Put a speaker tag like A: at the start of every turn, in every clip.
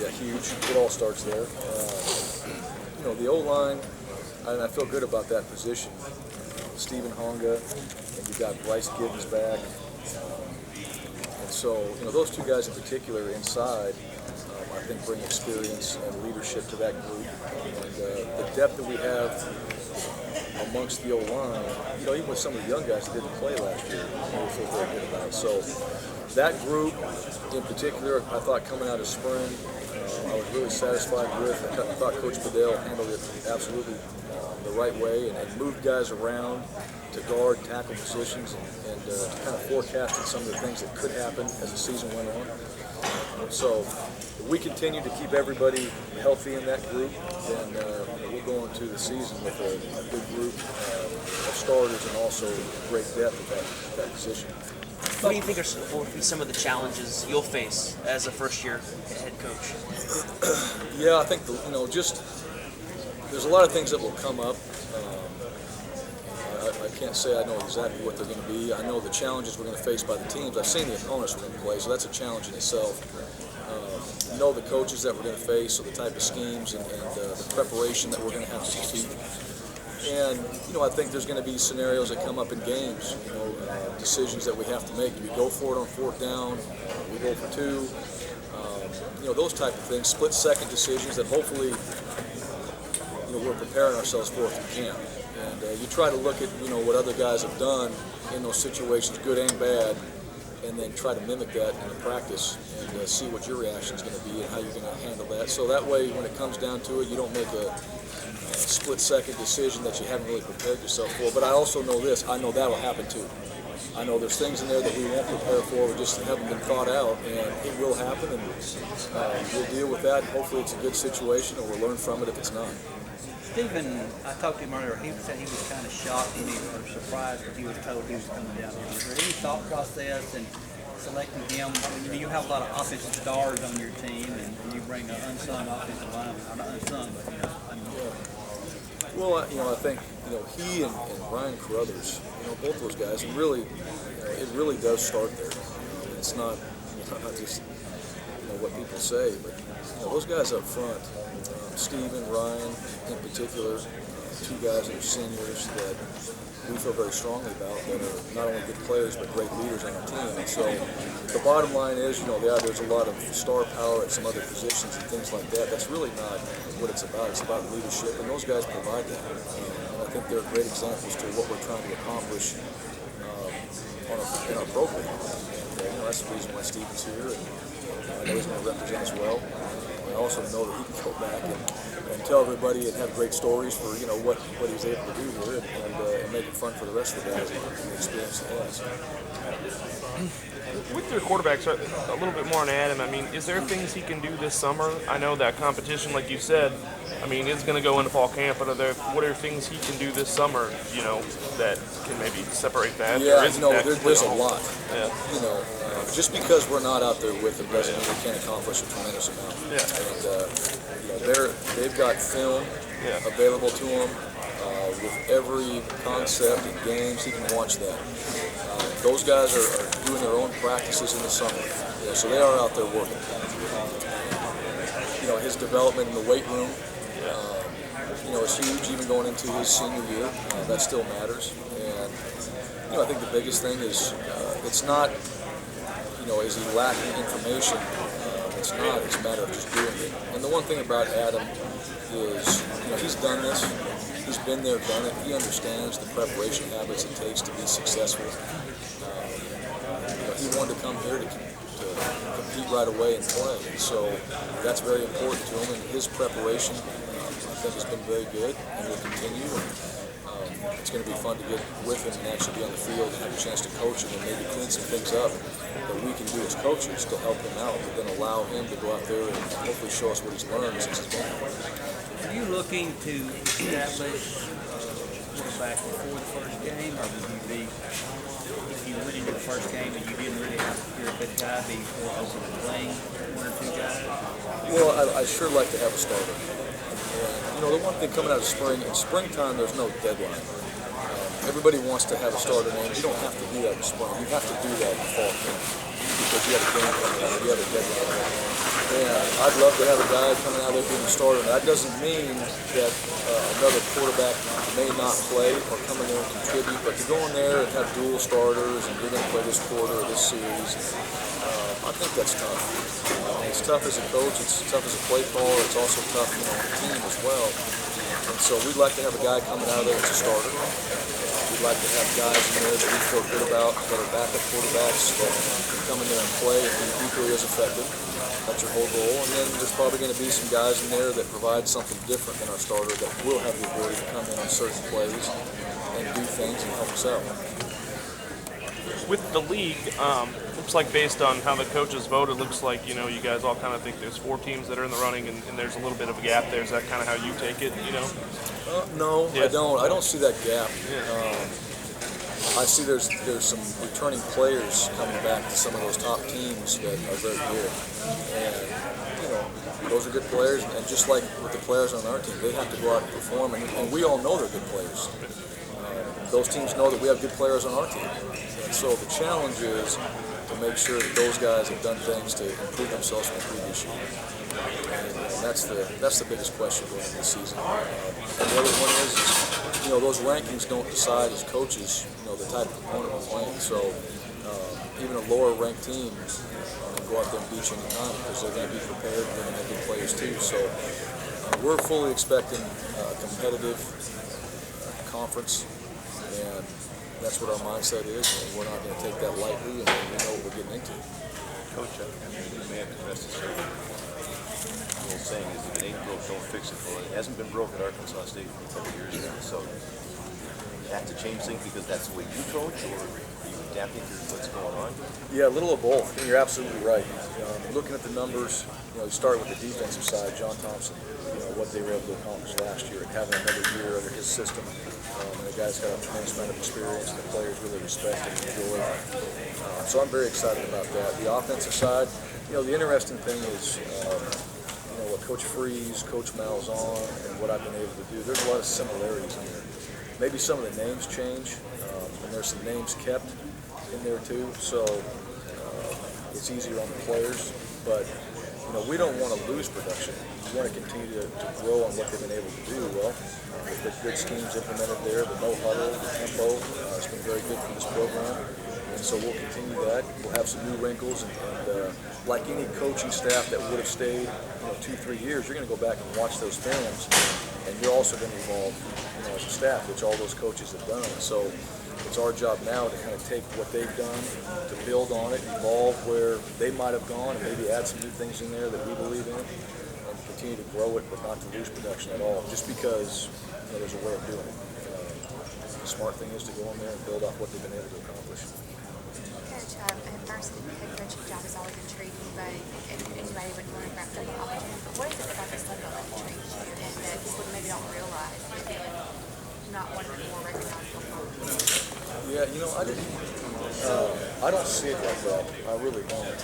A: Yeah, huge. It all starts there. The O-line, and I feel good about that position. Stephen Honga, and you've got Bryce Gibbons back. And so, those two guys in particular inside, I think bring experience and leadership to that group. And the depth that we have amongst the O-line, even with some of the young guys that didn't play last year, we feel very good about. So that group in particular, I thought coming out of spring, I was really satisfied with. I thought Coach Bedell handled it absolutely the right way and moved guys around to guard, tackle positions, and kind of forecasted some of the things that could happen as the season went on. So we continue to keep everybody healthy in that group, and we'll go into the season with a good group of starters and also great depth at that position.
B: What do you think will be some of the challenges you'll face as a first-year head coach?
A: Yeah, I think there's a lot of things that will come up. I can't say I know exactly what they're going to be. I know the challenges we're going to face by the teams. I've seen the opponents we're going to play, so that's a challenge in itself. Know the coaches that we're going to face, so the type of schemes and the preparation that we're going to have to compete. And, I think there's going to be scenarios that come up in games, decisions that we have to make. Do we go for it on fourth down? We go for two? Those type of things, split-second decisions that hopefully, we're preparing ourselves for if we can. And you try to look at, what other guys have done in those situations, good and bad, and then try to mimic that in the practice and see what your reaction is going to be and how you're going to handle that. So that way, when it comes down to it, you don't make a split-second decision that you haven't really prepared yourself for. But I also know this. I know that'll happen too. I know there's things in there that we won't prepare for. We just haven't been thought out, and it will happen, and we'll deal with that. Hopefully it's a good situation, or we'll learn from it if it's not.
C: Stephen, I talked to him earlier. He said he was kind of shocked or surprised when he was told he was coming down here. Was there any thought process in selecting him? You have a lot of offensive stars on your team, and you bring an unsung offensive lineman. Or not unsung, but
A: Well, I think he and Ryan Carruthers, both those guys, it really does start there. It's not not just what people say, but those guys up front, Steve and Ryan in particular, two guys that are seniors that we feel very strongly about, that are not only good players but great leaders on our team. And so the bottom line is, there's a lot of star power at some other positions and things like that. That's really not what it's about. It's about leadership, and those guys provide that. And I think they're great examples to what we're trying to accomplish in our program. And that's the reason why Steven's here, and I know he's going to represent us well. I also know that he can go back and tell everybody and have great stories for what he's able to do here, and make it fun for the rest of the guys and the experience he has.
D: With your quarterbacks, a little bit more on Adam. Is there things he can do this summer? I know that competition, like you said, is going to go into fall camp, but what are things he can do this summer, that can maybe separate that?
A: Yeah, there's a lot.
D: Yeah.
A: Just because we're not out there with them doesn't mean we can't accomplish a tremendous amount.
D: Yeah.
A: And they've got film available to them with every concept and games. He can watch that. Those guys are doing their own practices in the summer, so they are out there working. His development in the weight room, is huge. Even going into his senior year, that still matters. And I think the biggest thing is it's not. Is he lacking information? It's not. It's a matter of just doing it. And the one thing about Adam is, he's done this. He's been there, done it. He understands the preparation habits it takes to be successful. He wanted to come here to compete right away and play. And so that's very important to him. And his preparation, I think, has been very good and will continue. And it's going to be fun to get with him and actually be on the field and have a chance to coach him and maybe clean some things up that we can do as coaches to help him out, but then allow him to go out there and hopefully show us what he's learned since he's been here.
C: Are you looking to establish quarterback before the first game, or would you be, if you went into the first game and you didn't really have to be a good guy, be more open to playing one or two guys?
A: Well, I sure like to have a starter. The one thing coming out of spring, in springtime, there's no deadline. Everybody wants to have a starter name. You don't have to do that in spring. You have to do that in fall camp because you have a game coming up. You have a deadline. And I I'd love to have a guy coming out there being a starter. That doesn't mean that another quarterback may not play or come in there and contribute, but to go in there and have dual starters and you're going to play this quarter or this series, I think that's tough. It's tough as a coach, it's tough as a play caller, it's also tough on the team as well. And so we'd like to have a guy coming out of there as a starter. We'd like to have guys in there that we feel good about, that are backup quarterbacks that can come in there and play and be equally as effective. That's your whole goal. And then there's probably going to be some guys in there that provide something different than our starter that will have the ability to come in on certain plays and do things and help us out.
D: With the league, looks like based on how the coaches voted, looks like, you guys all kind of think there's 4 teams that are in the running and there's a little bit of a gap there. Is that kind of how you take it,
A: No,
D: Yeah.
A: I don't see that gap. I see there's some returning players coming back to some of those top teams that are very good. And, those are good players. And just like with the players on our team, they have to go out and perform. And we all know they're good players. Those teams know that we have good players on our team. And so the challenge is to make sure that those guys have done things to improve themselves from the previous year. And that's the biggest question going into the season. And the other one is those rankings don't decide as coaches, the type of opponent we're playing. So even a lower ranked team can go out there and beat you anytime because they're going to be prepared and they're going to have good players too. So we're fully expecting a competitive conference, and that's what our mindset is, and we're not going to take that lightly, and we know what we're getting into.
E: Coach, you may have to rest assured. The old saying is, if it ain't broke, don't fix it. Well, it hasn't been broke at Arkansas State for 10 years now, so you have to change things because that's the way you coach, or are you adapting to what's going on?
A: Yeah, a little of both. You're absolutely right. Looking at the numbers, you start with the defensive side. John Thompson, what they were able to accomplish last year, and having another year under his system. And the guy's got a tremendous amount of experience, and the players really respect and enjoy. So I'm very excited about that. The offensive side, the interesting thing is, what Coach Freeze, Coach Malzahn, and what I've been able to do. There's a lot of similarities in there. Maybe some of the names change, and there's some names kept in there too. So it's easier on the players, but we don't want to lose production. We want to continue to grow on what they've been able to do. Well, there's good schemes implemented there, the no huddle, the tempo. It's been very good for this program, and so we'll continue that. We'll have some new wrinkles, and like any coaching staff that would have stayed 2-3 years, you're going to go back and watch those films, and you're also going to evolve as a staff, which all those coaches have done. So it's our job now to kind of take what they've done, to build on it, evolve where they might have gone, and maybe add some new things in there that we believe in, and continue to grow it, but not to lose production at all, just because there's a way of doing it. The smart thing is to go in there and build off what they've been able to accomplish.
F: Coach, at first, head coaching job is always intriguing, but anybody would want to grab the opportunity. But what is it about the Sun Belt that intrigues you and that people maybe don't realize? Maybe not one of the more recognizable conferences.
A: Yeah, I don't see it like that. I really don't.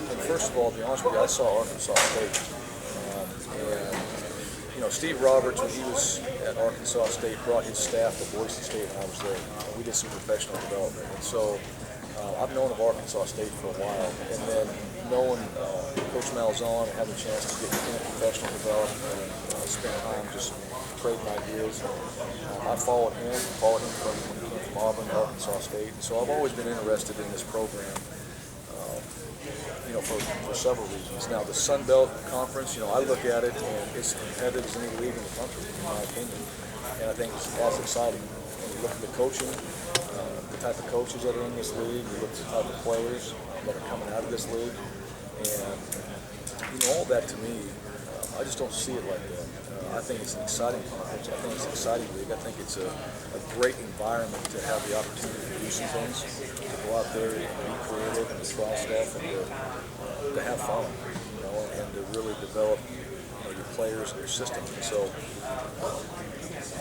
A: And first of all, to be honest with you, I saw Arkansas State. And Steve Roberts, when he was at Arkansas State, brought his staff to Boise State when I was there. And we did some professional development. And so I've known of Arkansas State for a while. And then knowing Coach Malzahn and having a chance to get in a professional development and spend time just trading ideas. I followed him from when he came from Auburn to Arkansas State. And so I've always been interested in this program, for several reasons. Now, the Sun Belt Conference, I look at it and it's competitive as any league in the country, in my opinion. And I think it's as exciting. When you look at the coaching, the type of coaches that are in this league, you look at the type of players that are coming out of this league, and all that to me, I just don't see it like that. I think it's an exciting conference. I think it's an exciting league. I think it's a great environment to have the opportunity to do some things, to go out there and be creative and to try stuff and to have fun, and to really develop your players and your system. And so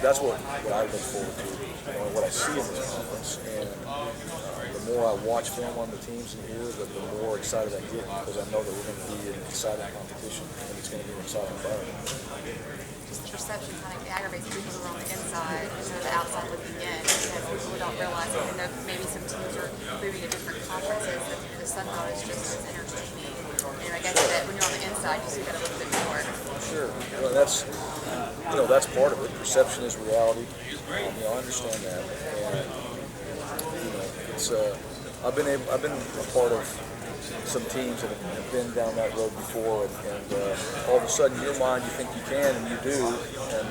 A: that's what I look forward to, and what I see in this conference. And the more I watch film on the teams in here, the more excited I get, because I know that we're going to be an exciting competition and it's going to be an exciting environment.
F: Perception kind of aggravates people who are on the inside and the outside looking in, because people don't realize, even though maybe some teams are moving to different conferences, that the Sun Belt is just as entertaining do. I guess that when you're on the inside, you see that a little bit more.
A: Sure. Well, that's part of it. Perception is reality. I understand that, and it's I've been a part of some teams that have been down that road before, and all of a sudden in your mind you think you can and you do, and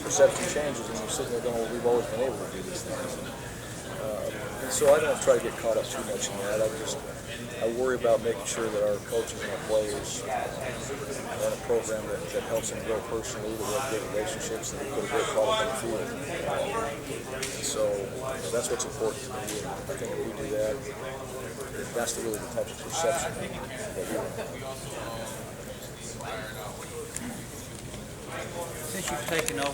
A: perception changes, and you're sitting there going, well, we've always been able to do these things. And so I don't try to get caught up too much in that. I worry about making sure that our coaches and our players run a program that helps them grow personally, that we have great relationships, and we put a great product on the field. And so that's what's important to me. And I think if we do that, that's really the type of perception that we want.
C: Since you've taken over